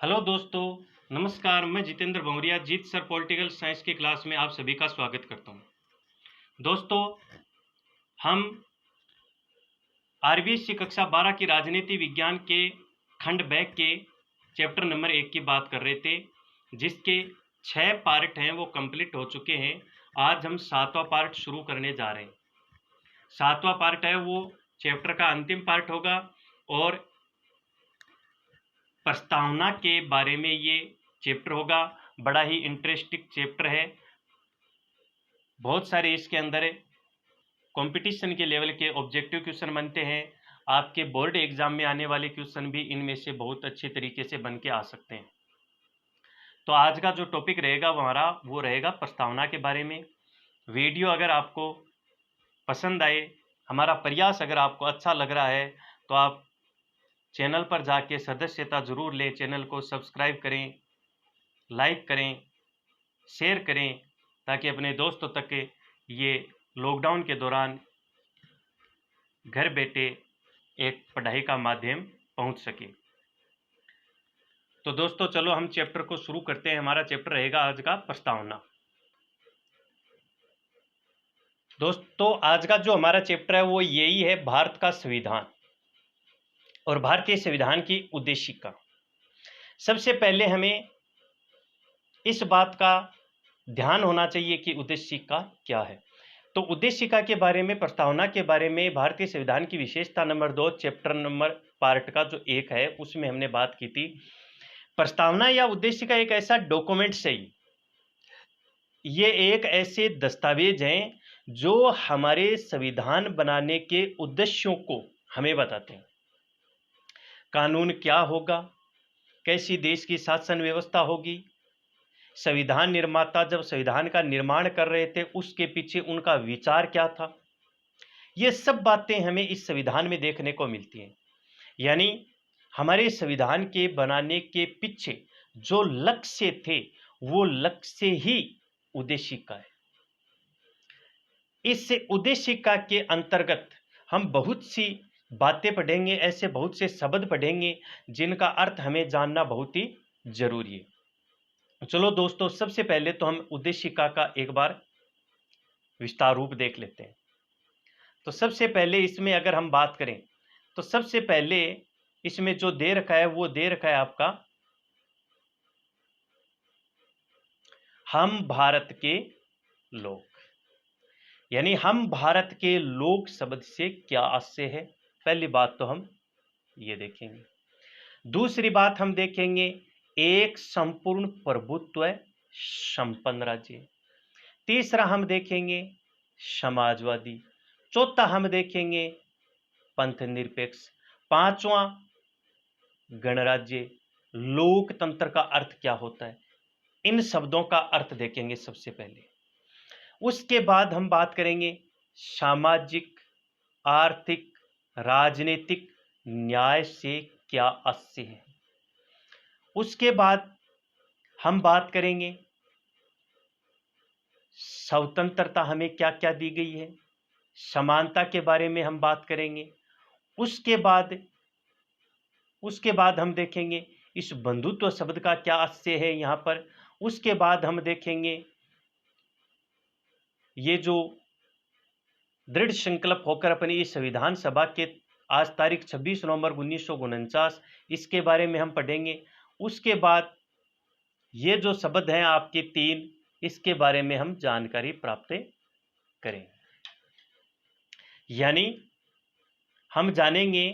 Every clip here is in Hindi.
हेलो दोस्तों, नमस्कार। मैं जितेंद्र भौरिया जीत सर पॉलिटिकल साइंस की क्लास में आप सभी का स्वागत करता हूं। दोस्तों, हम आरबीएससी कक्षा 12 की राजनीति विज्ञान के खंड बैक के चैप्टर नंबर 1 की बात कर रहे थे, जिसके 6 पार्ट हैं वो कंप्लीट हो चुके हैं। आज हम 7वां पार्ट शुरू करने जा रहे हैं। 7वां पार्ट है वो चैप्टर का अंतिम पार्ट होगा और प्रस्तावना के बारे में ये चैप्टर होगा। बड़ा ही इंटरेस्टिंग चैप्टर है। बहुत सारे इसके अंदर कंपटीशन के लेवल के ऑब्जेक्टिव क्वेश्चन बनते हैं। आपके बोर्ड एग्जाम में आने वाले क्वेश्चन भी इनमें से बहुत अच्छे तरीके से बन के आ सकते हैं। तो आज का जो टॉपिक रहेगा हमारा वो रहेगा प्रस्तावना के बारे में। वीडियो अगर आपको पसंद आए, हमारा प्रयास अगर आपको अच्छा लग रहा है, तो आप चैनल पर जाके सदस्यता जरूर लें। चैनल को सब्सक्राइब करें, लाइक करें, शेयर करें, ताकि अपने दोस्तों तक ये लॉकडाउन के दौरान घर बैठे एक पढ़ाई का माध्यम पहुंच सके। तो दोस्तों, चलो हम चैप्टर को शुरू करते हैं। हमारा चैप्टर रहेगा आज का प्रस्तावना। दोस्तों, आज का जो हमारा चैप्टर है वो यही है, भारत का संविधान और भारतीय संविधान की उद्देशिका। सबसे पहले हमें इस बात का ध्यान होना चाहिए कि उद्देशिका क्या है। तो उद्देशिका के बारे में, प्रस्तावना के बारे में, भारतीय संविधान की विशेषता नंबर 2 चैप्टर नंबर पार्ट का जो 1 है उसमें हमने बात की थी। प्रस्तावना या उद्देशिका एक ऐसा डॉक्यूमेंट है, ये एक ऐसे दस्तावेज हैं जो हमारे संविधान बनाने के उद्देश्यों को हमें बताते हैं। कानून क्या होगा, कैसी देश की शासन व्यवस्था होगी, संविधान निर्माता जब संविधान का निर्माण कर रहे थे उसके पीछे उनका विचार क्या था, ये सब बातें हमें इस संविधान में देखने को मिलती हैं। यानी हमारे संविधान के बनाने के पीछे जो लक्ष्य थे वो लक्ष्य ही उद्देशिका है। इस उद्देशिका के अंतर्गत हम बहुत सी बातें पढ़ेंगे, ऐसे बहुत से शब्द पढ़ेंगे जिनका अर्थ हमें जानना बहुत ही जरूरी है। चलो दोस्तों, सबसे पहले तो हम उद्देशिका का एक बार विस्तार रूप देख लेते हैं। तो सबसे पहले इसमें अगर हम बात करें तो सबसे पहले इसमें जो दे रखा है वो दे रखा है आपका, हम भारत के लोग। यानी हम भारत के लोग शब्द से क्या आशय है, पहली बात तो हम ये देखेंगे। दूसरी बात हम देखेंगे एक संपूर्ण प्रभुत्व संपन्न राज्य। तीसरा हम देखेंगे समाजवादी। चौथा हम देखेंगे पंथ निरपेक्ष। पांचवा गणराज्य। लोकतंत्र का अर्थ क्या होता है, इन शब्दों का अर्थ देखेंगे सबसे पहले। उसके बाद हम बात करेंगे सामाजिक, आर्थिक, राजनीतिक न्याय से क्या आशय है। उसके बाद हम बात करेंगे स्वतंत्रता हमें क्या क्या दी गई है, समानता के बारे में हम बात करेंगे। उसके बाद हम देखेंगे इस बंधुत्व शब्द का क्या आशय है यहाँ पर। उसके बाद हम देखेंगे ये जो दृढ़ संकल्प होकर अपनी इस संविधान सभा के आज तारीख 26 नवंबर 1949, इसके बारे में हम पढ़ेंगे। उसके बाद ये जो शब्द हैं आपके 3, इसके बारे में हम जानकारी प्राप्त करेंगे। यानी हम जानेंगे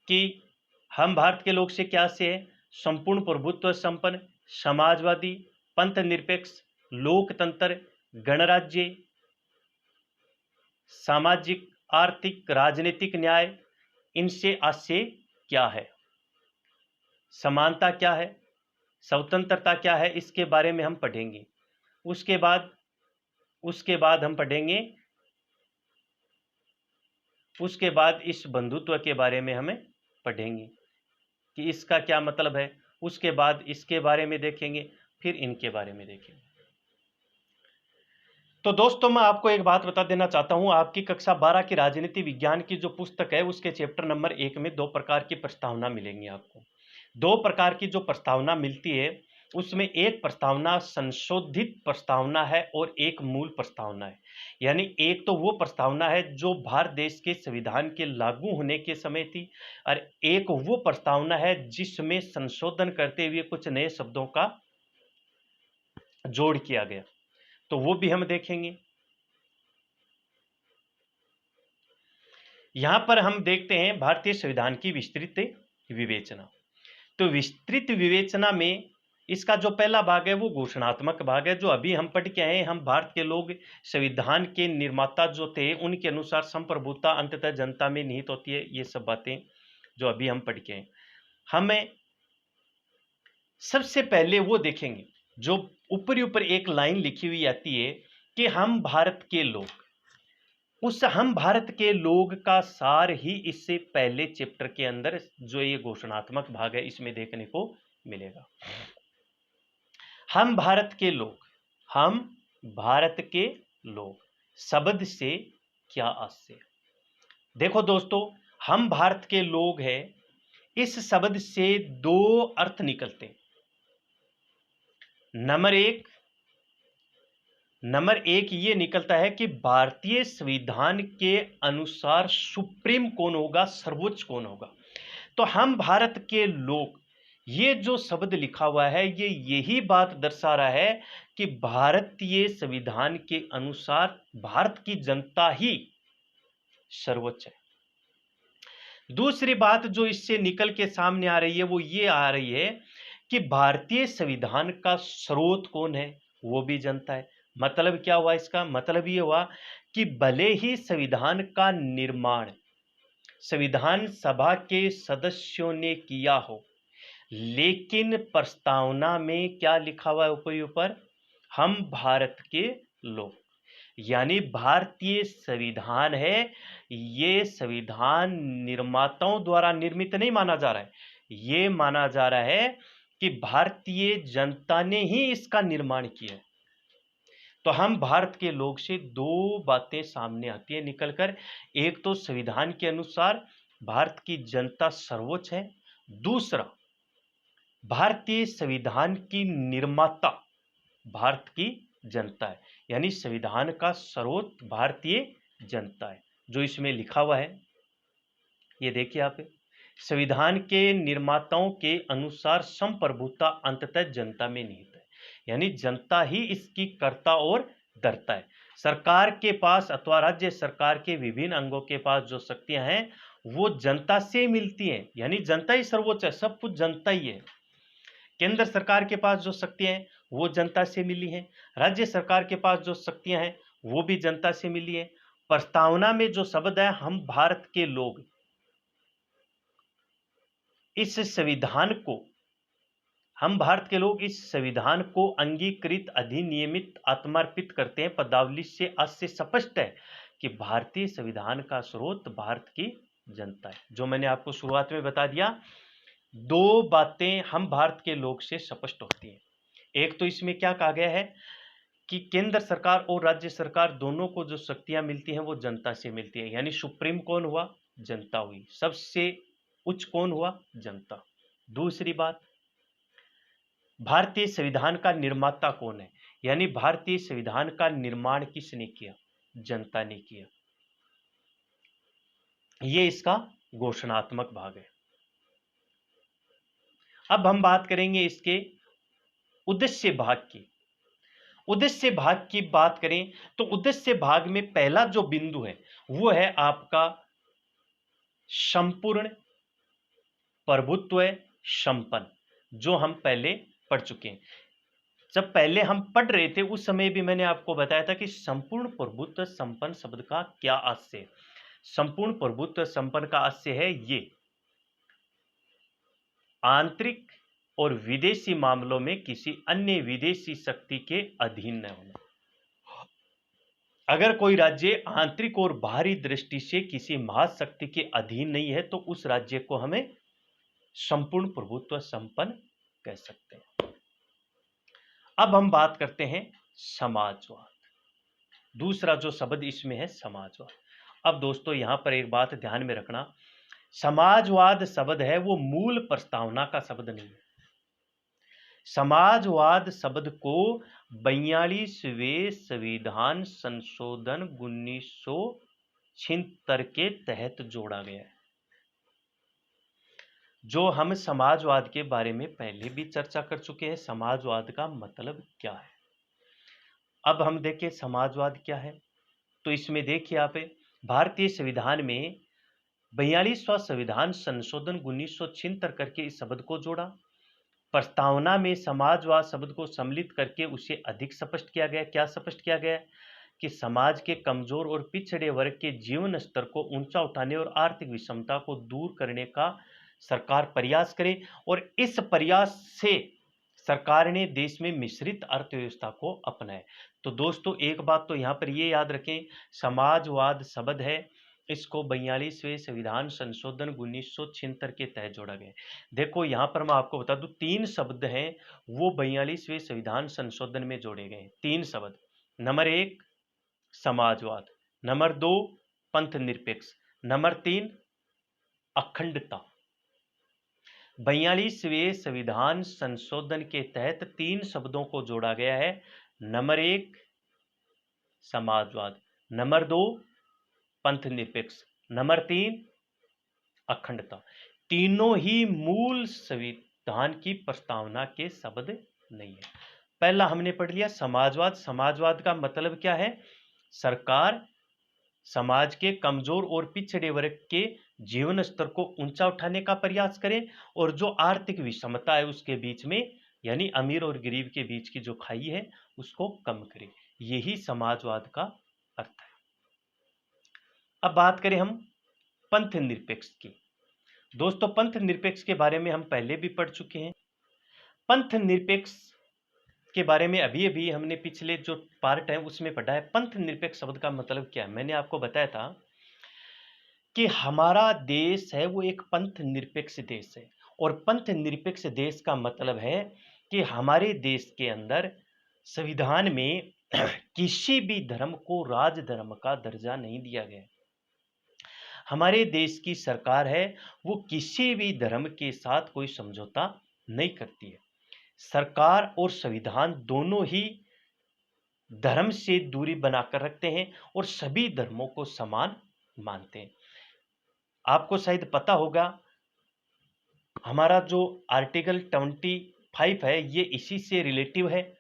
कि हम भारत के लोग से क्या से है, संपूर्ण प्रभुत्व संपन्न, समाजवादी, पंथ निरपेक्ष, लोकतंत्र, गणराज्य, सामाजिक, आर्थिक, राजनीतिक न्याय, इनसे आशय क्या है, समानता क्या है, स्वतंत्रता क्या है, इसके बारे में हम पढ़ेंगे। उसके बाद हम पढ़ेंगे, उसके बाद इस बंधुत्व के बारे में हमें पढ़ेंगे कि इसका क्या मतलब है। उसके बाद इसके बारे में देखेंगे, फिर इनके बारे में देखेंगे। तो दोस्तों, मैं आपको एक बात बता देना चाहता हूं, आपकी कक्षा 12 की राजनीति विज्ञान की जो पुस्तक है उसके चैप्टर नंबर 1 में 2 प्रकार की प्रस्तावना मिलेंगी आपको। दो प्रकार की जो प्रस्तावना मिलती है उसमें एक प्रस्तावना संशोधित प्रस्तावना है और एक मूल प्रस्तावना है। यानी एक तो वो प्रस्तावना है जो भारत देश के संविधान के लागू होने के समय थी, और एक वो प्रस्तावना है जिसमें संशोधन करते हुए कुछ नए शब्दों का जोड़ किया गया। तो वो भी हम देखेंगे। यहां पर हम देखते हैं भारतीय संविधान की विस्तृत विवेचना। तो विस्तृत विवेचना में इसका जो पहला भाग है वो घोषणात्मक भाग है, जो अभी हम पढ़ के आए हैं। हम भारत के लोग संविधान के निर्माता जो थे उनके अनुसार संप्रभुता अंततः जनता में निहित होती है, ये सब बातें जो अभी हम पढ़ के आए। हमें सबसे पहले वो देखेंगे जो ऊपर एक लाइन लिखी हुई आती है कि हम भारत के लोग, उस हम भारत के लोग का सार ही इससे पहले चैप्टर के अंदर जो ये घोषणात्मक भाग है इसमें देखने को मिलेगा। हम भारत के लोग, हम भारत के लोग शब्द से क्या आशय। देखो दोस्तों, हम भारत के लोग हैं, इस शब्द से दो अर्थ निकलते हैं। नंबर एक ये निकलता है कि भारतीय संविधान के अनुसार सुप्रीम कौन होगा, सर्वोच्च कौन होगा। तो हम भारत के लोग, ये जो शब्द लिखा हुआ है ये यही बात दर्शा रहा है कि भारतीय संविधान के अनुसार भारत की जनता ही सर्वोच्च है। दूसरी बात जो इससे निकल के सामने आ रही है वो ये आ रही है कि भारतीय संविधान का स्रोत कौन है, वो भी जनता है। मतलब क्या हुआ इसका? मतलब ये हुआ कि भले ही संविधान का निर्माण संविधान सभा के सदस्यों ने किया हो, लेकिन प्रस्तावना में क्या लिखा हुआ है ऊपर? हम भारत के लोग। यानी भारतीय संविधान है, ये संविधान निर्माताओं द्वारा निर्मित नहीं माना जा रहा है, ये माना जा रहा है कि भारतीय जनता ने ही इसका निर्माण किया है। तो हम भारत के लोग से दो बातें सामने आती है निकलकर। एक तो संविधान के अनुसार भारत की जनता सर्वोच्च है, दूसरा भारतीय संविधान की निर्माता भारत की जनता है। यानी संविधान का स्रोत भारतीय जनता है, जो इसमें लिखा हुआ है ये देखिए आप। संविधान के निर्माताओं के अनुसार संप्रभुता अंततः जनता में निहित है, यानी जनता ही इसकी कर्ता और धर्ता है। सरकार के पास अथवा राज्य सरकार के विभिन्न अंगों के पास जो शक्तियां हैं वो जनता से मिलती हैं, यानी जनता ही सर्वोच्च है, सब कुछ जनता ही है। केंद्र सरकार के पास जो शक्तियां हैं वो जनता से मिली हैं, राज्य सरकार के पास जो शक्तियां हैं वो भी जनता से मिली है। प्रस्तावना में जो शब्द है हम भारत के लोग, इस संविधान को, हम भारत के लोग इस संविधान को अंगीकृत अधिनियमित आत्मार्पित करते हैं। पदावली से आज से स्पष्ट है कि भारतीय संविधान का स्रोत भारत की जनता है। जो मैंने आपको शुरुआत में बता दिया, दो बातें हम भारत के लोग से स्पष्ट होती हैं। एक तो इसमें क्या कहा गया है कि केंद्र सरकार और राज्य सरकार दोनों को जो शक्तियां मिलती हैं वो जनता से मिलती है, यानी सुप्रीम कौन हुआ? जनता हुई। सबसे उच्च कौन हुआ? जनता। दूसरी बात, भारतीय संविधान का निर्माता कौन है? यानी भारतीय संविधान का निर्माण किसने किया? जनता ने किया। ये इसका घोषणात्मक भाग है। अब हम बात करेंगे इसके उद्देश्य भाग की। उद्देश्य भाग की बात करें तो उद्देश्य भाग में पहला जो बिंदु है वो है आपका संपूर्ण प्रभुत्व संपन्न, जो हम पहले पढ़ चुके हैं। जब पहले हम पढ़ रहे थे उस समय भी मैंने आपको बताया था कि संपूर्ण प्रभुत्व संपन्न शब्द का क्या आशय है। संपूर्ण प्रभुत्व संपन्न का आशय है ये, आंतरिक और विदेशी मामलों में किसी अन्य विदेशी शक्ति के अधीन न होना। अगर कोई राज्य आंतरिक और बाहरी दृष्टि से किसी महाशक्ति के अधीन नहीं है तो उस राज्य को हमें संपूर्ण प्रभुत्व संपन्न कह सकते हैं। अब हम बात करते हैं समाजवाद। दूसरा जो शब्द इसमें है समाजवाद। अब दोस्तों यहां पर एक बात ध्यान में रखना समाजवाद शब्द है वो मूल प्रस्तावना का शब्द नहीं है। समाजवाद शब्द को 42वें संविधान संशोधन 1976 के तहत जोड़ा गया है। जो हम समाजवाद के बारे में पहले भी चर्चा कर चुके हैं, समाजवाद का मतलब क्या है। अब हम देखें समाजवाद क्या है। तो इसमें देखिए आप, भारतीय संविधान में 42वां संविधान संशोधन 1976 करके इस शब्द को जोड़ा। प्रस्तावना में समाजवाद शब्द को सम्मिलित करके उसे अधिक स्पष्ट किया गया। क्या स्पष्ट किया गया कि समाज के कमजोर और पिछड़े वर्ग के जीवन स्तर को ऊंचा उठाने और आर्थिक विषमता को दूर करने का सरकार प्रयास करे, और इस प्रयास से सरकार ने देश में मिश्रित अर्थव्यवस्था को अपनाए। तो दोस्तों एक बात तो यहाँ पर ये याद रखें, समाजवाद शब्द है, इसको 42वें संविधान संशोधन 1976 के तहत जोड़ा गया। देखो यहाँ पर मैं आपको बता दूं, 3 शब्द हैं वो 42वें संविधान संशोधन में जोड़े गए। 3 शब्द, नंबर 1 समाजवाद, नंबर 2 पंथ निरपेक्ष, नंबर 3 अखंडता। 42वें संविधान संशोधन के तहत 3 शब्दों को जोड़ा गया है। नंबर 1 समाजवाद, नंबर 2 पंथ निरपेक्ष, नंबर 3 अखंडता। तीनों ही मूल संविधान की प्रस्तावना के शब्द नहीं है। पहला हमने पढ़ लिया समाजवाद। समाजवाद का मतलब क्या है? सरकार समाज के कमजोर और पिछड़े वर्ग के जीवन स्तर को ऊंचा उठाने का प्रयास करे, और जो आर्थिक विषमता है उसके बीच में, यानी अमीर और गरीब के बीच की जो खाई है उसको कम करे। यही समाजवाद का अर्थ है। अब बात करें हम पंथ निरपेक्ष की। दोस्तों पंथ निरपेक्ष के बारे में हम पहले भी पढ़ चुके हैं। पंथ निरपेक्ष के बारे में अभी अभी हमने पिछले जो पार्ट है उसमें पढ़ा है। पंथ निरपेक्ष शब्द का मतलब क्या है? मैंने आपको बताया था कि हमारा देश है वो एक पंथ निरपेक्ष देश है, और पंथ निरपेक्ष देश का मतलब है कि हमारे देश के अंदर संविधान में किसी भी धर्म को राज धर्म का दर्जा नहीं दिया गया। हमारे देश की सरकार है वो किसी भी धर्म के साथ कोई समझौता नहीं करती है। सरकार और संविधान दोनों ही धर्म से दूरी बनाकर रखते हैं और सभी धर्मों को समान मानते हैं। आपको शायद पता होगा, हमारा जो आर्टिकल 25 है ये इसी से रिलेटिव है।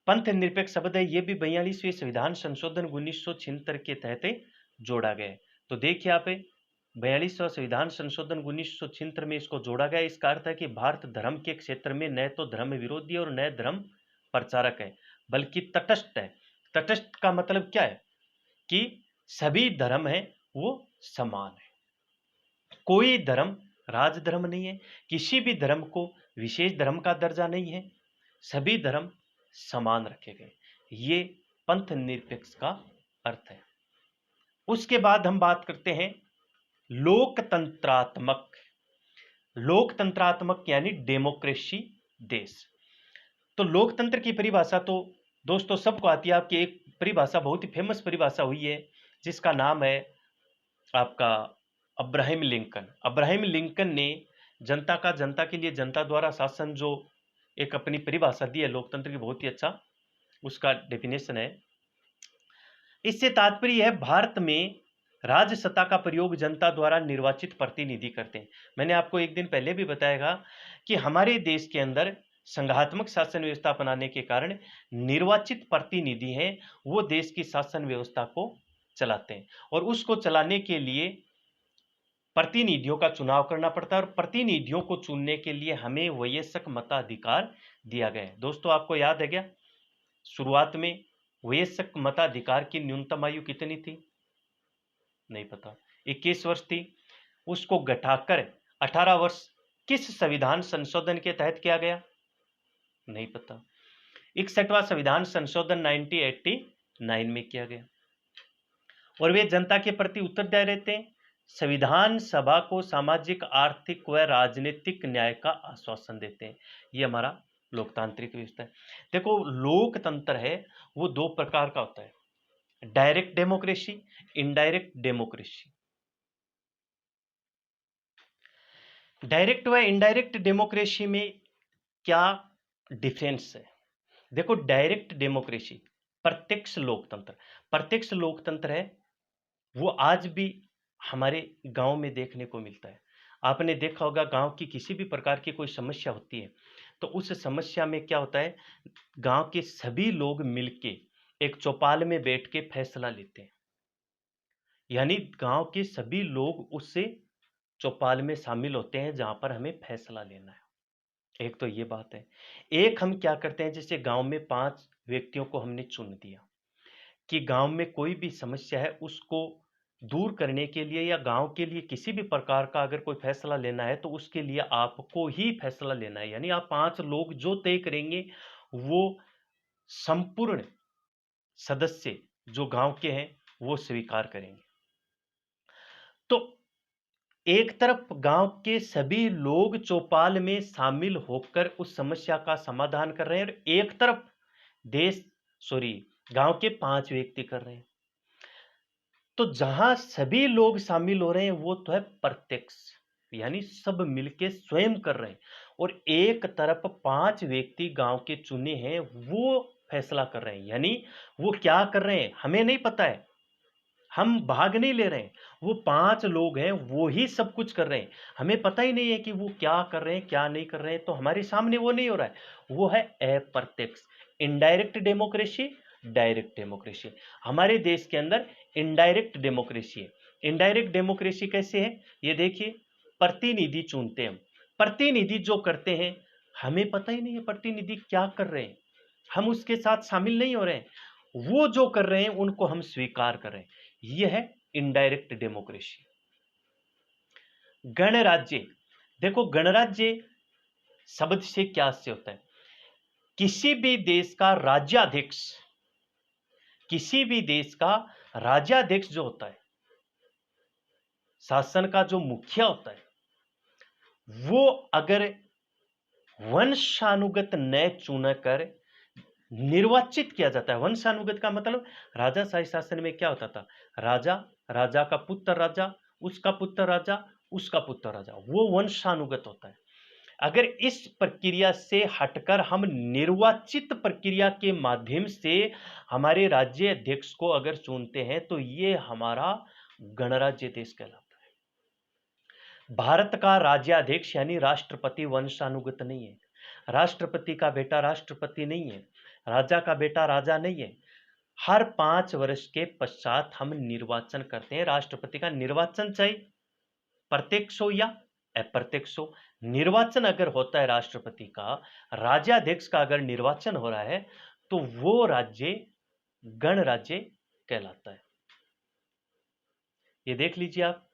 पंथ निरपेक्ष शब्द है, ये भी 42वें संविधान संशोधन 1976 के तहत जोड़ा गया है। तो देखिए आप, 42वां संविधान संशोधन 1976 में इसको जोड़ा गया। इसका अर्थ है कि भारत धर्म के क्षेत्र में न तो धर्म विरोधी और न धर्म प्रचारक है, बल्कि तटस्थ है। तटस्थ का मतलब क्या है? कि सभी धर्म है वो समान है। कोई धर्म राजधर्म नहीं है, किसी भी धर्म को विशेष धर्म का दर्जा नहीं है, सभी धर्म समान रखे गए। ये पंथ निरपेक्ष का अर्थ है। उसके बाद हम बात करते हैं लोकतंत्रात्मक। लोकतंत्रात्मक यानी डेमोक्रेसी देश। तो लोकतंत्र की परिभाषा तो दोस्तों सबको आती है। आपकी एक परिभाषा, बहुत ही फेमस परिभाषा हुई है, जिसका नाम है आपका अब्राहम लिंकन। अब्राहम लिंकन ने जनता का, जनता के लिए, जनता द्वारा शासन, जो एक अपनी परिभाषा दी है लोकतंत्र की, बहुत ही अच्छा उसका डेफिनेशन है। इससे तात्पर्य है भारत में राज्य सत्ता का प्रयोग जनता द्वारा निर्वाचित प्रतिनिधि करते हैं। मैंने आपको एक दिन पहले भी बताया कि हमारे देश के अंदर संघात्मक शासन व्यवस्था अपनाने के कारण निर्वाचित प्रतिनिधि हैं वो देश की शासन व्यवस्था को चलाते हैं, और उसको चलाने के लिए प्रतिनिधियों का चुनाव करना पड़ता है, और प्रतिनिधियों को चुनने के लिए हमें वयस्क मताधिकार दिया गया है। दोस्तों आपको याद है क्या, शुरुआत में वयस्क मताधिकार की न्यूनतम आयु कितनी थी? नहीं पता। 21 वर्ष थी। उसको घटाकर 18 वर्ष किस संविधान संशोधन के तहत किया गया? नहीं पता। 61वां संविधान संशोधन 1989 में किया गया। और वे जनता के प्रति उत्तरदायी रहते हैं। संविधान सभा को सामाजिक, आर्थिक व राजनीतिक न्याय का आश्वासन देते हैं। ये हमारा लोकतांत्रिक व्यवस्था है। देखो लोकतंत्र है वो 2 प्रकार का होता है, direct democracy, indirect democracy. Direct व इनडायरेक्ट डेमोक्रेसी में क्या डिफरेंस है? देखो, डायरेक्ट डेमोक्रेसी प्रत्यक्ष लोकतंत्र है, वो आज भी हमारे गांव में देखने को मिलता है। आपने देखा होगा, गांव की किसी भी प्रकार की कोई समस्या होती है तो उस समस्या में क्या होता है, गांव के सभी लोग मिलके एक चौपाल में बैठ के फैसला लेते हैं। यानी गांव के सभी लोग उससे चौपाल में शामिल होते हैं जहां पर हमें फैसला लेना है। एक तो ये बात है। एक हम क्या करते हैं, जैसे गांव में 5 व्यक्तियों को हमने चुन दिया कि गांव में कोई भी समस्या है उसको दूर करने के लिए या गांव के लिए किसी भी प्रकार का अगर कोई फैसला लेना है तो उसके लिए आपको ही फैसला लेना है। यानी आप 5 लोग जो तय करेंगे वो संपूर्ण सदस्य जो गांव के हैं वो स्वीकार करेंगे। तो एक तरफ गांव के सभी लोग चौपाल में शामिल होकर उस समस्या का समाधान कर रहे हैं और एक तरफ देश सॉरी गांव के 5 व्यक्ति कर रहे हैं। तो जहां सभी लोग शामिल हो रहे हैं वो तो है प्रत्यक्ष, यानी सब मिलके स्वयं कर रहे हैं। और एक तरफ 5 व्यक्ति गांव के चुने हैं वो फैसला कर रहे हैं। यानी वो क्या कर रहे हैं हमें नहीं पता है, हम भाग नहीं ले रहे हैं, वो 5 लोग हैं वो ही सब कुछ कर रहे हैं। हमें पता ही नहीं है कि वो क्या कर रहे हैं क्या नहीं कर रहे हैं, तो हमारे सामने वो नहीं हो रहा है। वो है अप्रत्यक्ष, इनडायरेक्ट डेमोक्रेसी, डायरेक्ट डेमोक्रेसी। हमारे देश के अंदर इनडायरेक्ट डेमोक्रेसी है। इनडायरेक्ट डेमोक्रेसी कैसे है, ये देखिए, प्रतिनिधि चुनते हैं हम। प्रतिनिधि जो करते हैं हमें पता ही नहीं है प्रतिनिधि क्या कर रहे हैं, हम उसके साथ शामिल नहीं हो रहे हैं, वो जो कर रहे हैं उनको हम स्वीकार कर रहे हैं। यह है इनडायरेक्ट डेमोक्रेसी। गणराज्य, देखो गणराज्य शब्द से क्या से होता है, किसी भी देश का राज्याध्यक्ष, किसी भी देश का राज्याध्यक्ष जो होता है, शासन का जो मुखिया होता है, वो अगर वंशानुगत न चुनकर निर्वाचित किया जाता है। वंशानुगत का मतलब राजाशाही शासन में क्या होता था, राजा, राजा का पुत्र राजा, उसका पुत्र राजा, उसका पुत्र राजा, वो वंशानुगत होता है। अगर इस प्रक्रिया से हटकर हम निर्वाचित प्रक्रिया के माध्यम से हमारे राज्य अध्यक्ष को अगर चुनते हैं तो ये हमारा गणराज्य देश कहलाता है। भारत का राज्याध्यक्ष यानी राष्ट्रपति वंशानुगत नहीं है, राष्ट्रपति का बेटा राष्ट्रपति नहीं है, राजा का बेटा राजा नहीं है। हर 5 वर्ष के पश्चात हम निर्वाचन करते हैं। राष्ट्रपति का निर्वाचन चाहे प्रत्यक्ष हो या अप्रत्यक्ष हो, निर्वाचन अगर होता है राष्ट्रपति का, राज्याध्यक्ष का अगर निर्वाचन हो रहा है तो वो राज्य गणराज्य कहलाता है। ये देख लीजिए आप,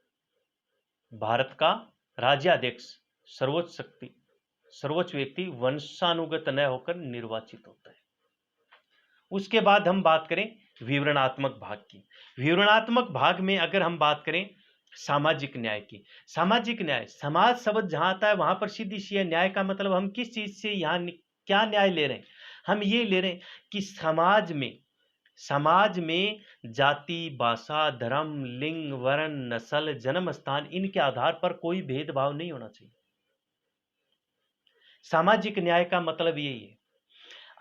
भारत का राज्याध्यक्ष सर्वोच्च शक्ति, सर्वोच्च व्यक्ति वंशानुगत न होकर निर्वाचित होता है। उसके बाद हम बात करें विवरणात्मक भाग की। विवरणात्मक भाग में अगर हम बात करें सामाजिक न्याय की, सामाजिक न्याय, समाज शब्द जहां आता है वहां पर सीधी सी है। न्याय का मतलब हम किस चीज से यहाँ क्या न्याय ले रहे हैं, हम ये ले रहे हैं कि समाज में जाति, भाषा, धर्म, लिंग, वर्ण, नस्ल, जन्म स्थान, इनके आधार पर कोई भेदभाव नहीं होना चाहिए। सामाजिक न्याय का मतलब यही है।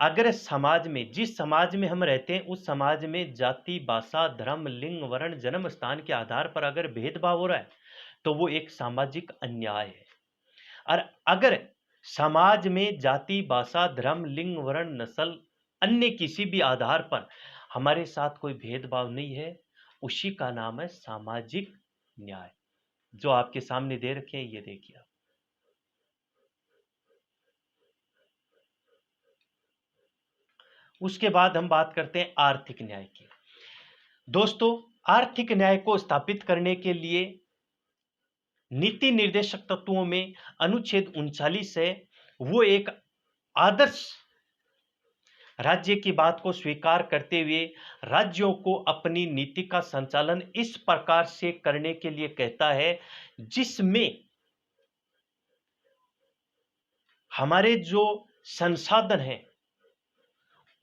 अगर समाज में, जिस समाज में हम रहते हैं उस समाज में जाति, भाषा, धर्म, लिंग, वर्ण, जन्म स्थान के आधार पर अगर भेदभाव हो रहा है तो वो एक सामाजिक अन्याय है। और अगर समाज में जाति, भाषा, धर्म, लिंग, वर्ण, नस्ल, अन्य किसी भी आधार पर हमारे साथ कोई भेदभाव नहीं है, उसी का नाम है सामाजिक न्याय। जो आपके सामने दे रखे हैं ये देखिए आप। उसके बाद हम बात करते हैं आर्थिक न्याय की। दोस्तों, आर्थिक न्याय को स्थापित करने के लिए नीति निर्देशक तत्वों में अनुच्छेद 39 है। वो एक आदर्श राज्य की बात को स्वीकार करते हुए राज्यों को अपनी नीति का संचालन इस प्रकार से करने के लिए कहता है जिसमें हमारे जो संसाधन हैं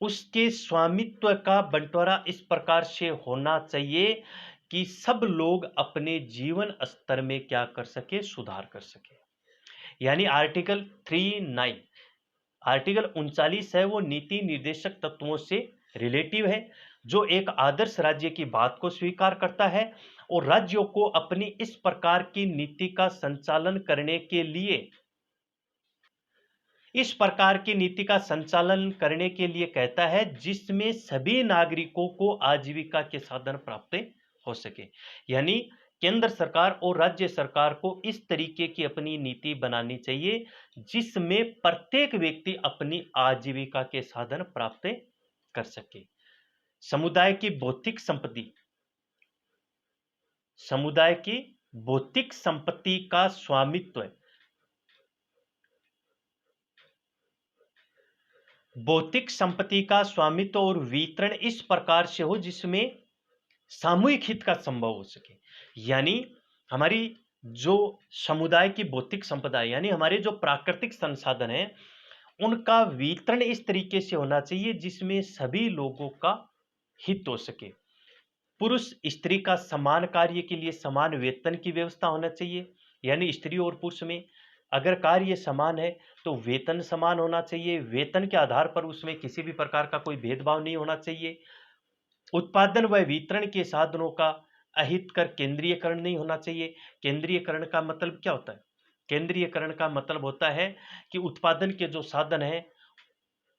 उसके स्वामित्व का बंटवारा इस प्रकार से होना चाहिए कि सब लोग अपने जीवन स्तर में क्या कर सके, सुधार कर सके। यानी आर्टिकल 39, आर्टिकल 39 है वो नीति निर्देशक तत्वों से रिलेटिव है, जो एक आदर्श राज्य की बात को स्वीकार करता है और राज्यों को अपनी इस प्रकार की नीति का संचालन करने के लिए कहता है जिसमें सभी नागरिकों को आजीविका के साधन प्राप्त हो सके। यानी केंद्र सरकार और राज्य सरकार को इस तरीके की अपनी नीति बनानी चाहिए जिसमें प्रत्येक व्यक्ति अपनी आजीविका के साधन प्राप्त कर सके। समुदाय की भौतिक संपत्ति का स्वामित्व, भौतिक संपत्ति का स्वामित्व और वितरण इस प्रकार से हो जिसमें सामूहिक हित का संभव हो सके। यानी हमारी जो समुदाय की भौतिक संपदा है, यानी हमारे जो प्राकृतिक संसाधन है, उनका वितरण इस तरीके से होना चाहिए जिसमें सभी लोगों का हित हो सके। पुरुष स्त्री का समान कार्य के लिए समान वेतन की व्यवस्था होना चाहिए। यानी स्त्री और पुरुष में अगर कार्य समान है तो वेतन समान होना चाहिए। वेतन के आधार पर उसमें किसी भी प्रकार का कोई भेदभाव नहीं होना चाहिए। उत्पादन व वितरण के साधनों का अहितकर केंद्रीयकरण नहीं होना चाहिए। केंद्रीयकरण का मतलब क्या होता है? केंद्रीयकरण का मतलब होता है कि उत्पादन के जो साधन है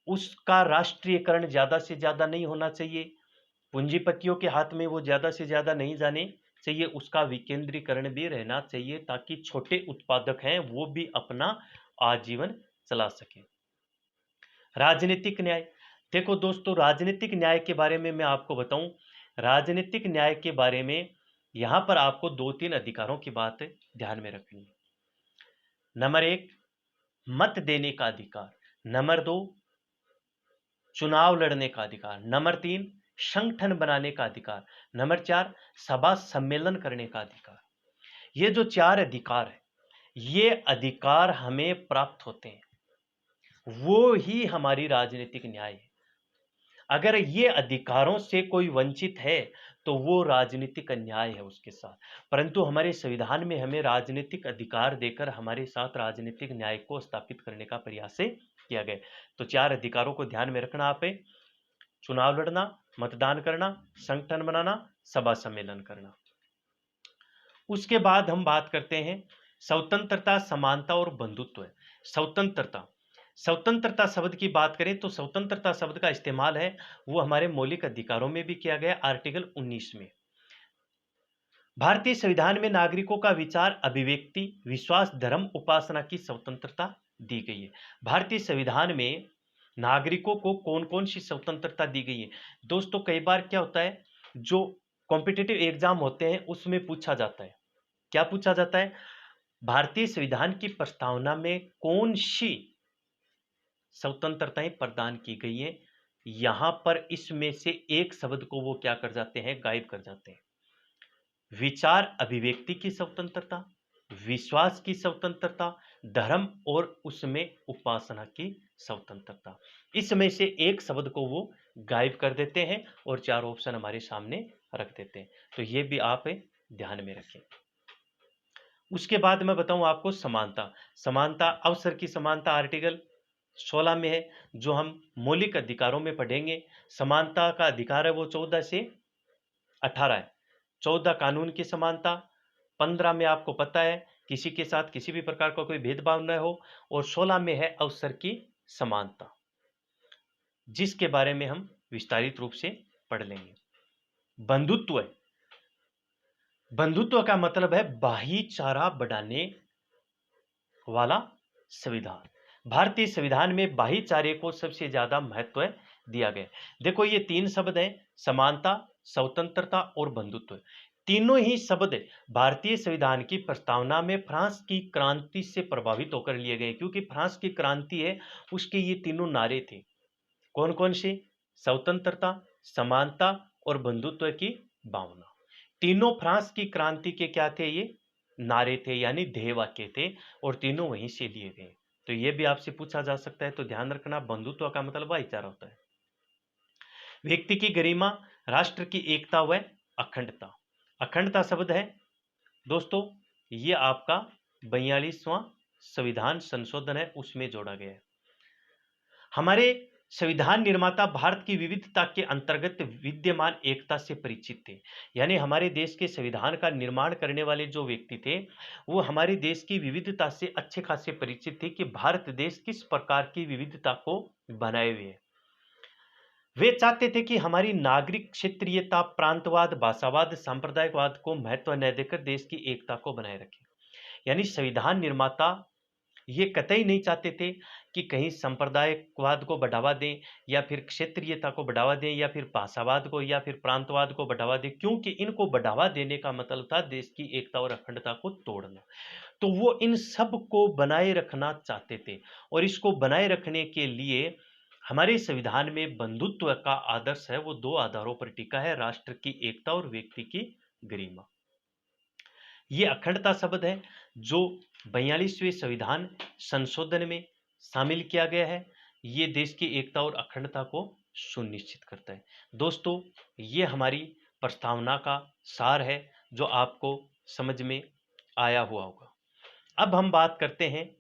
उसका राष्ट्रीयकरण ज्यादा से ज्यादा नहीं होना चाहिए। पूंजीपतियों के हाथ में वो ज्यादा से ज्यादा नहीं जाने चाहिए। उसका विकेंद्रीकरण भी रहना चाहिए ताकि छोटे उत्पादक हैं वो भी अपना आजीवन चला सके। राजनीतिक न्याय, देखो दोस्तों, राजनीतिक न्याय के बारे में मैं आपको बताऊं। राजनीतिक न्याय के बारे में यहां पर आपको 2-3 अधिकारों की बात ध्यान में रखनी है। नंबर 1, मत देने का अधिकार। नंबर 2, चुनाव लड़ने का अधिकार। नंबर 3, संगठन बनाने का अधिकार। नंबर 4, सभा सम्मेलन करने का अधिकार। ये जो 4 अधिकार है, ये अधिकार हमें प्राप्त होते हैं, वो ही हमारी राजनीतिक न्याय है। अगर ये अधिकारों से कोई वंचित है तो वो राजनीतिक अन्याय है उसके साथ। परंतु हमारे संविधान में हमें राजनीतिक अधिकार देकर हमारे साथ राजनीतिक न्याय को स्थापित करने का प्रयास किया गया। तो 4 अधिकारों को ध्यान में रखना आप है। चुनाव लड़ना, मतदान करना, संगठन बनाना, सभा सम्मेलन करना। उसके बाद हम बात करते हैं स्वतंत्रता, समानता और बंधुत्व। स्वतंत्रता शब्द की बात करें तो स्वतंत्रता शब्द का इस्तेमाल है वो हमारे मौलिक अधिकारों में भी किया गया, आर्टिकल 19 में। भारतीय संविधान में नागरिकों का विचार, अभिव्यक्ति, विश्वास, धर्म, उपासना की स्वतंत्रता दी गई है। भारतीय संविधान में नागरिकों को कौन कौन सी स्वतंत्रता दी गई है? दोस्तों, कई बार क्या होता है, जो कॉम्पिटिटिव एग्जाम होते हैं उसमें पूछा जाता है। क्या पूछा जाता है? भारतीय संविधान की प्रस्तावना में कौन सी स्वतंत्रताएं प्रदान की गई हैं? यहां पर इसमें से एक शब्द को वो क्या कर जाते हैं? गायब कर जाते हैं। विचार अभिव्यक्ति की स्वतंत्रता, विश्वास की स्वतंत्रता, धर्म और उसमें उपासना की स्वतंत्रता, इसमें से एक शब्द को वो गायब कर देते हैं और 4 ऑप्शन हमारे सामने रख देते हैं। तो ये भी आप ध्यान में रखें। उसके बाद मैं बताऊं आपको समानता, अवसर की समानता आर्टिकल 16 में है, जो हम मौलिक अधिकारों में पढ़ेंगे। समानता का अधिकार है वो 14 से 18 है। 14 कानून की समानता, 15 में आपको पता है किसी के साथ किसी भी प्रकार का कोई भेदभाव न हो, और 16 में है अवसर की समानता, जिसके बारे में हम विस्तारित रूप से पढ़ लेंगे। बंधुत्व का मतलब है भाईचारा बढ़ाने वाला संविधान। भारतीय संविधान में भाईचारे को सबसे ज्यादा महत्व दिया गया। देखो, ये 3 शब्द हैं, समानता, स्वतंत्रता और बंधुत्व। तीनों ही शब्द भारतीय संविधान की प्रस्तावना में फ्रांस की क्रांति से प्रभावित होकर लिए गए, क्योंकि फ्रांस की क्रांति है उसके ये तीनों नारे थे। कौन कौन से? स्वतंत्रता, समानता और बंधुत्व की भावना। तीनों फ्रांस की क्रांति के क्या थे? ये नारे थे, यानी ध्येय वाक्य थे, और तीनों वहीं से लिए गए। तो ये भी आपसे पूछा जा सकता है, तो ध्यान रखना, बंधुत्व का मतलब भाईचारा होता है। व्यक्ति की गरिमा, राष्ट्र की एकता व अखंडता। अखंडता शब्द है दोस्तों, ये आपका 42वां संविधान संशोधन है उसमें जोड़ा गया है। हमारे संविधान निर्माता भारत की विविधता के अंतर्गत विद्यमान एकता से परिचित थे। यानी हमारे देश के संविधान का निर्माण करने वाले जो व्यक्ति थे वो हमारे देश की विविधता से अच्छे खासे परिचित थे कि भारत देश किस प्रकार की विविधता को बनाए हुए है। वे चाहते थे कि हमारी नागरिक क्षेत्रीयता, प्रांतवाद, भाषावाद, सांप्रदायिकवाद को महत्व न देकर देश की एकता को बनाए रखें। यानी संविधान निर्माता ये कतई नहीं चाहते थे कि कहीं सांप्रदायिकवाद को बढ़ावा दें या फिर क्षेत्रीयता को बढ़ावा दें या फिर भाषावाद को या फिर प्रांतवाद को बढ़ावा दें, क्योंकि इनको बढ़ावा देने का मतलब था देश की एकता और अखंडता को तोड़ना। तो वो इन सब को बनाए रखना चाहते थे और इसको बनाए रखने के लिए हमारे संविधान में बंधुत्व का आदर्श है, वो दो आधारों पर टिका है, राष्ट्र की एकता और व्यक्ति की गरिमा। ये अखंडता शब्द है जो 42वें संविधान संशोधन में शामिल किया गया है। ये देश की एकता और अखंडता को सुनिश्चित करता है। दोस्तों, ये हमारी प्रस्तावना का सार है जो आपको समझ में आया हुआ होगा। अब हम बात करते हैं,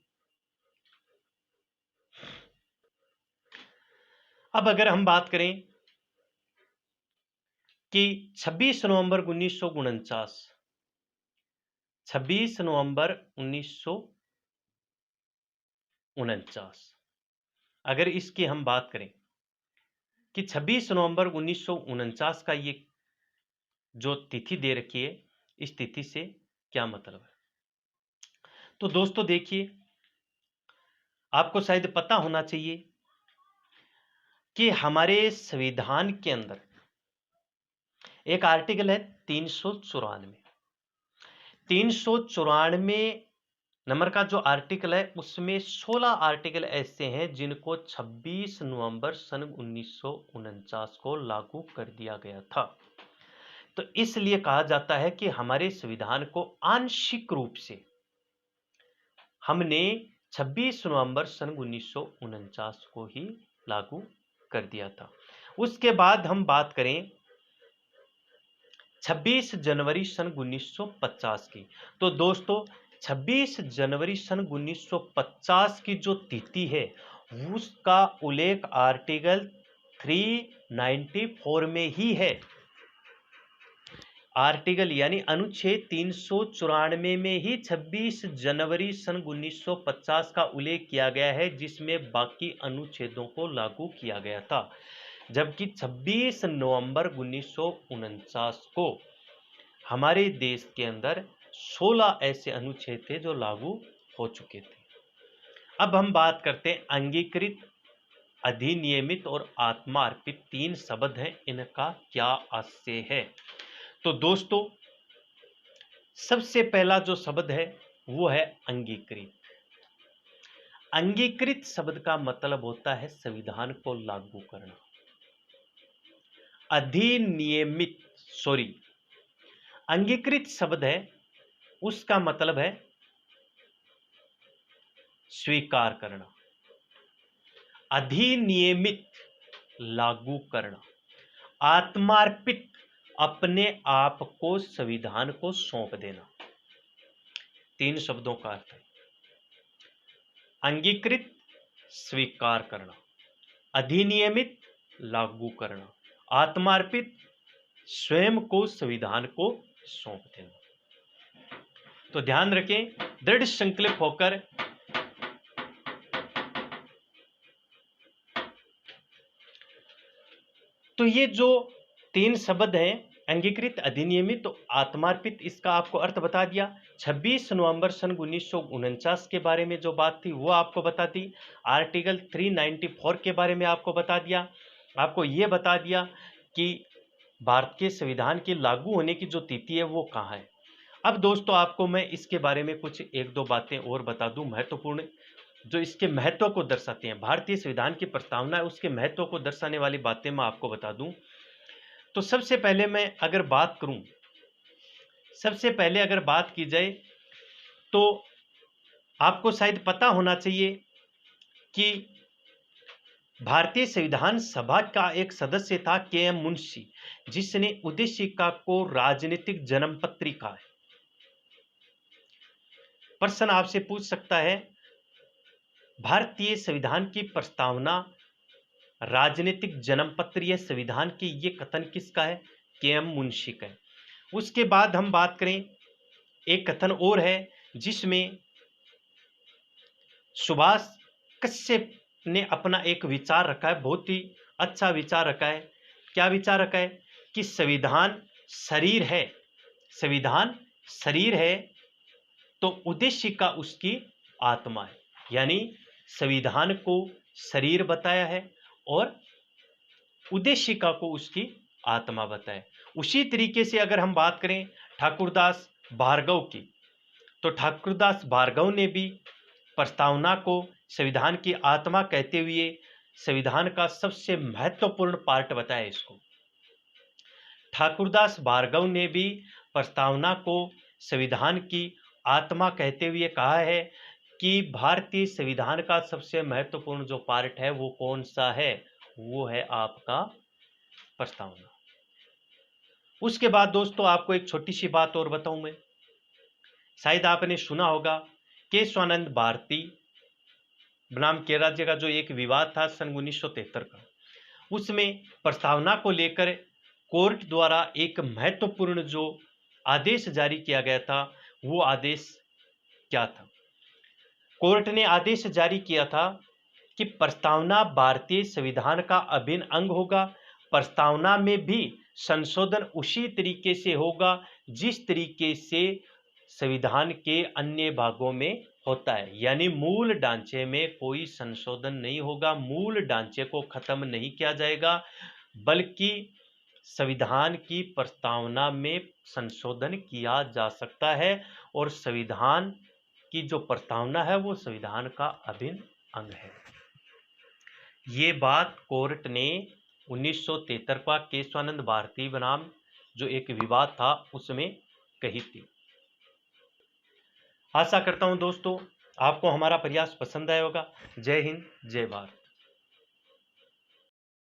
अब अगर हम बात करें कि 26 नवंबर 1949, 26 नवंबर 1949, अगर इसकी हम बात करें कि 26 नवंबर 1949 का ये जो तिथि दे रखी है, इस तिथि से क्या मतलब है। तो दोस्तों देखिए, आपको शायद पता होना चाहिए कि हमारे संविधान के अंदर एक आर्टिकल है 394। 394 नंबर का जो आर्टिकल है उसमें 16 आर्टिकल ऐसे हैं जिनको 26 नवंबर सन 1949 को लागू कर दिया गया था। तो इसलिए कहा जाता है कि हमारे संविधान को आंशिक रूप से हमने 26 नवंबर सन 1949 को ही लागू कर दिया था। उसके बाद हम बात करें 26 जनवरी सन 1950 की, तो दोस्तों 26 जनवरी सन 1950 की जो तिथि है उसका उल्लेख आर्टिकल 394 में ही है। आर्टिकल यानी अनुच्छेद 394 में ही 26 जनवरी सन 1950 का उल्लेख किया गया है, जिसमें बाकी अनुच्छेदों को लागू किया गया था। जबकि 26 नवंबर 1949 को हमारे देश के अंदर 16 ऐसे अनुच्छेद थे जो लागू हो चुके थे। अब हम बात करते हैं अंगीकृत, अधिनियमित और आत्मा अर्पित, तीन शब्द हैं, इनका क्या आशय है। तो दोस्तों सबसे पहला जो शब्द है वो है अंगीकृत। अंगीकृत शब्द का मतलब होता है संविधान को लागू करना। अधिनियमित अंगीकृत शब्द है उसका मतलब है स्वीकार करना। अधिनियमित लागू करना। आत्मार्पित अपने आप को संविधान को सौंप देना। तीन शब्दों का अर्थ है अंगीकृत स्वीकार करना, अधिनियमित लागू करना, आत्मार्पित स्वयं को संविधान को सौंप देना। तो ध्यान रखें, दृढ़ संकल्प होकर तो ये जो तीन शब्द हैं अंगीकृत, अधिनियमित तो आत्मार्पित, इसका आपको अर्थ बता दिया। 26 नवंबर सन 1949 के बारे में जो बात थी वो आपको बता दी। आर्टिकल 394 के बारे में आपको बता दिया। आपको ये बता दिया कि भारत के संविधान के लागू होने की जो तिथि है वो कहाँ है। अब दोस्तों आपको मैं इसके बारे में कुछ एक दो बातें और बता दूं महत्वपूर्ण, जो इसके महत्व को दर्शाते हैं। भारतीय संविधान की प्रस्तावना है उसके महत्व को दर्शाने वाली बातें मैं आपको बता दूं। तो सबसे पहले मैं अगर बात करूं, सबसे पहले अगर बात की जाए तो आपको शायद पता होना चाहिए कि भारतीय संविधान सभा का एक सदस्य था के.एम. मुंशी, जिसने उद्देशिका को राजनीतिक जन्मपत्री कहा है। प्रश्न आपसे पूछ सकता है भारतीय संविधान की प्रस्तावना राजनीतिक जन्मपत्र या संविधान की, ये कथन किसका है? के.एम. मुंशी का है। उसके बाद हम बात करें, एक कथन और है जिसमें सुभाष कश्यप ने अपना एक विचार रखा है, बहुत ही अच्छा विचार रखा है। क्या विचार रखा है? कि संविधान शरीर है, संविधान शरीर है तो उद्देशिका उसकी आत्मा है। यानी संविधान को शरीर बताया है और उद्देशिका को उसकी आत्मा बताया। उसी तरीके से अगर हम बात करें ठाकुरदास भार्गव की, तो ठाकुरदास भार्गव ने भी प्रस्तावना को संविधान की आत्मा कहते हुए संविधान का सबसे महत्वपूर्ण पार्ट बताया इसको। ठाकुरदास भार्गव ने भी प्रस्तावना को संविधान की आत्मा कहते हुए कहा है कि भारतीय संविधान का सबसे महत्वपूर्ण जो पार्ट है वो कौन सा है? वो है आपका प्रस्तावना। उसके बाद दोस्तों आपको एक छोटी सी बात और बताऊं मैं, शायद आपने सुना होगा केशवानंद भारती बनाम के राज्य का जो एक विवाद था सन 1973 का, उसमें प्रस्तावना को लेकर कोर्ट द्वारा एक महत्वपूर्ण जो आदेश जारी किया गया था, वो आदेश क्या था? कोर्ट ने आदेश जारी किया था कि प्रस्तावना भारतीय संविधान का अभिन्न अंग होगा। प्रस्तावना में भी संशोधन उसी तरीके से होगा जिस तरीके से संविधान के अन्य भागों में होता है। यानी मूल ढांचे में कोई संशोधन नहीं होगा, मूल ढांचे को खत्म नहीं किया जाएगा, बल्कि संविधान की प्रस्तावना में संशोधन किया जा सकता है और संविधान की जो प्रस्तावना है वो संविधान का अभिन्न अंग है। ये बात कोर्ट ने 1973 का केशवानंद भारती बनाम जो एक विवाद था उसमें कही थी। आशा करता हूं दोस्तों आपको हमारा प्रयास पसंद आया होगा। जय हिंद, जय भारत।